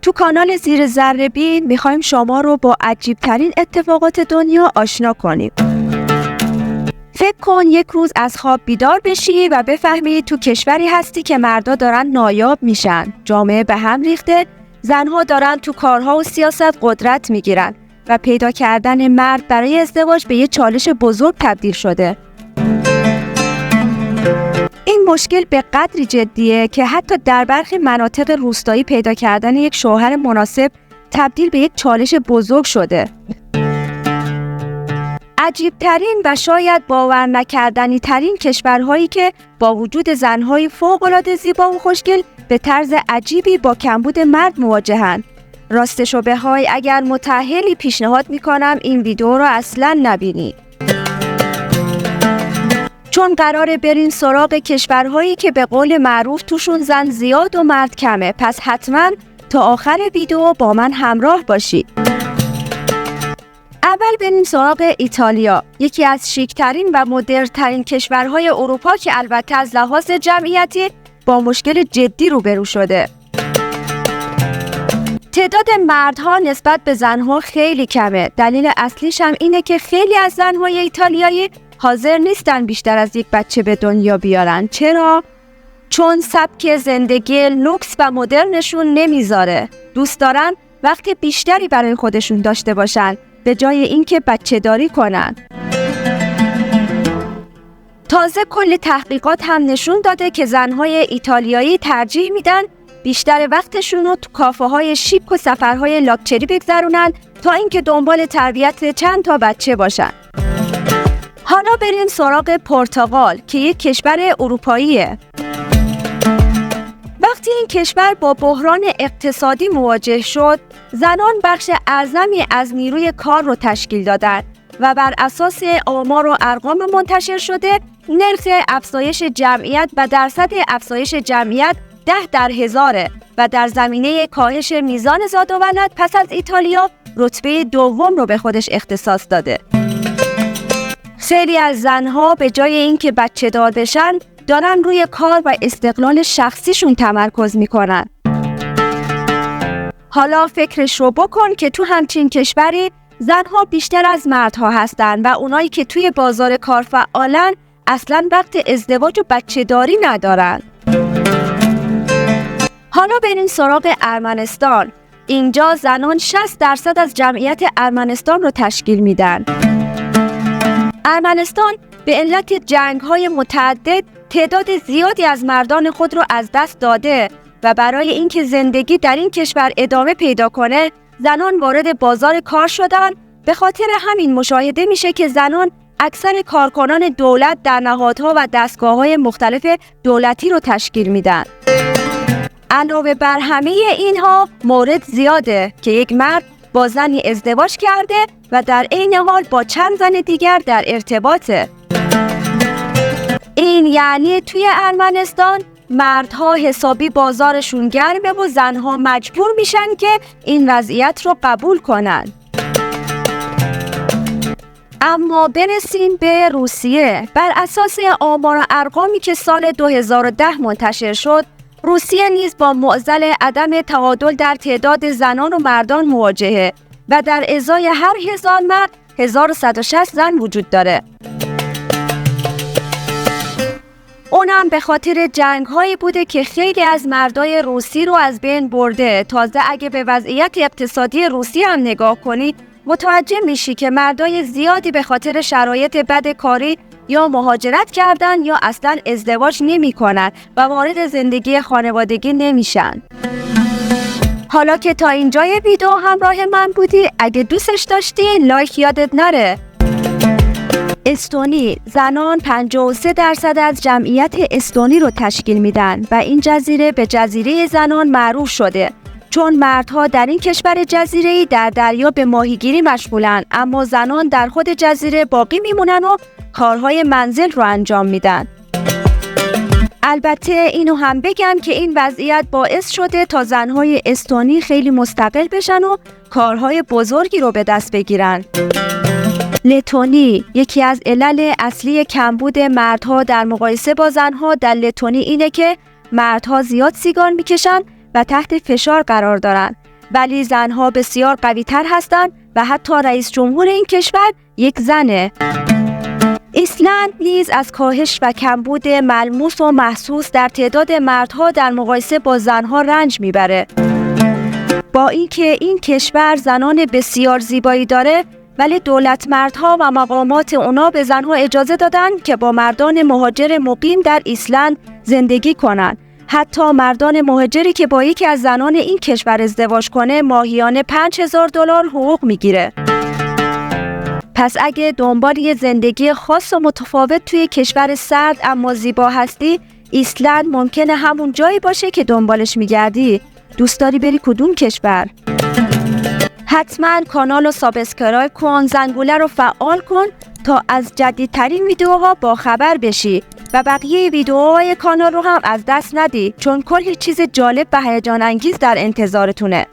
تو کانال زیر ذره بین میخوایم شما رو با عجیب ترین اتفاقات دنیا آشنا کنیم. فکر کن یک روز از خواب بیدار بشی و بفهمی تو کشوری هستی که مردا دارن نایاب میشن، جامعه به هم ریخته، زنها دارن تو کارها و سیاست قدرت میگیرن و پیدا کردن مرد برای ازدواج به یه چالش بزرگ تبدیل شده. این مشکل به قدری جدیه که حتی در برخی مناطق روستایی پیدا کردن یک شوهر مناسب تبدیل به یک چالش بزرگ شده. عجیب ترین و شاید باور نکردنی ترین کشورهایی که با وجود زنهای فوق‌العاده زیبا و خوشگل به طرز عجیبی با کمبود مرد مواجهند. راستشو بخوای اگر متأهلی پیشنهاد میکنم این ویدیو رو اصلاً نبینی. چون قراره برین سراغ کشورهایی که به قول معروف توشون زن زیاد و مرد کمه، پس حتما تا آخر ویدیو با من همراه باشید. اول بریم سراغ ایتالیا، یکی از شیکترین و مدرن‌ترین کشورهای اروپا که البته از لحاظ جمعیتی با مشکل جدی روبرو شده. تعداد مردها نسبت به زنها خیلی کمه. دلیل اصلیش هم اینه که خیلی از زنهای ایتالیایی حاضر نیستن بیشتر از یک بچه به دنیا بیارن. چرا؟ چون سبک زندگی لوکس و مدرنشون نمیذاره. دوست دارن وقت بیشتری برای خودشون داشته باشن به جای اینکه بچه داری کنن. تازه کل تحقیقات هم نشون داده که زنهای ایتالیایی ترجیح میدن بیشتر وقتشون رو تو کافه‌های شیک و سفرهای لاکچری بگذرونن تا اینکه دنبال تربیت چند تا بچه باشن. حالا بریم سراغ پرتغال که یک کشور اروپاییه. وقتی این کشور با بحران اقتصادی مواجه شد، زنان بخش اعظمی از نیروی کار رو تشکیل دادند و بر اساس آمار و ارقام منتشر شده، نرخ افزایش جمعیت و درصد افزایش جمعیت 10 در 1000 و در زمینه کاهش میزان زاد و ولد پس از ایتالیا رتبه دوم رو به خودش اختصاص داده. خیلی از زنها به جای اینکه بچه دار بشن دارن روی کار و استقلال شخصیشون تمرکز میکنن. حالا فکرش رو بکن که تو همچین کشوری زنها بیشتر از مردها هستن و اونایی که توی بازار کار فعالن اصلاً وقت ازدواج و بچه داری ندارن. حالا بریم سراغ ارمنستان. اینجا زنان 60% از جمعیت ارمنستان رو تشکیل میدن. ارمنستان به علت جنگ‌های متعدد تعداد زیادی از مردان خود رو از دست داده و برای اینکه زندگی در این کشور ادامه پیدا کنه، زنان وارد بازار کار شدن. به خاطر همین مشاهده میشه که زنان اکثر کارکنان دولت در نهادها و دستگاه‌های مختلف دولتی رو تشکیل میدن. علاوه بر همه اینها مورد زیاده که یک مرد با زنی ازدواج کرده و در عین حال با چند زن دیگر در ارتباطه. این یعنی توی ارمنستان مردها حسابی بازارشون گرمه و زنها مجبور میشن که این وضعیت رو قبول کنن. اما برسیم به روسیه. بر اساس آمار و ارقامی که سال 2010 منتشر شد، روسیه نیز با معضل عدم تعادل در تعداد زنان و مردان مواجهه و در ازای هر 1000 مرد 1160 زن وجود داره. اونم به خاطر جنگ‌هایی بوده که خیلی از مردای روسی رو از بین برده. تازه اگه به وضعیت اقتصادی روسیه هم نگاه کنید متوجه میشی که مردای زیادی به خاطر شرایط بد کاری یا مهاجرت کردن یا اصلا ازدواج نمی کنن و وارد زندگی خانوادگی نمیشن. حالا که تا اینجای ویدیو همراه من بودی، اگه دوستش داشتی لایک یادت نره. استونی. زنان 53% از جمعیت استونی رو تشکیل میدن و این جزیره به جزیره زنان معروف شده چون مردها در این کشور جزیره‌ای در دریا به ماهیگیری مشغولن، اما زنان در خود جزیره باقی میمونن و کارهای منزل رو انجام میدن. البته اینو هم بگم که این وضعیت باعث شده تا زنهای استونی خیلی مستقل بشن و کارهای بزرگی رو به دست بگیرن. لتونی. یکی از علل اصلی کمبود مردها در مقایسه با زنها در لتونی اینه که مردها زیاد سیگار میکشن و تحت فشار قرار دارن ولی زنها بسیار قوی‌تر هستند و حتی رئیس جمهور این کشور یک زنه. ایسلند نیز از کاهش و کمبود ملموس و محسوس در تعداد مردها در مقایسه با زنها رنج میبره. با اینکه این کشور زنان بسیار زیبایی داره، ولی دولت مردها و مقامات اونا به زنها اجازه دادن که با مردان مهاجر مقیم در ایسلند زندگی کنن. حتی مردان مهاجری که با یکی از زنان این کشور ازدواج کنه ماهیانه $5000 حقوق میگیره. پس اگه دنبال یه زندگی خاص و متفاوت توی کشور سرد اما زیبا هستی، ایسلند ممکنه همون جایی باشه که دنبالش میگردی. دوست داری بری کدوم کشور؟ حتما کانال رو سابسکرایب کن، زنگوله رو فعال کن تا از جدیدترین ویدیوها با خبر بشی و بقیه ویدیوهای کانال رو هم از دست ندی، چون کلی چیز جالب و هیجان انگیز در انتظارتونه.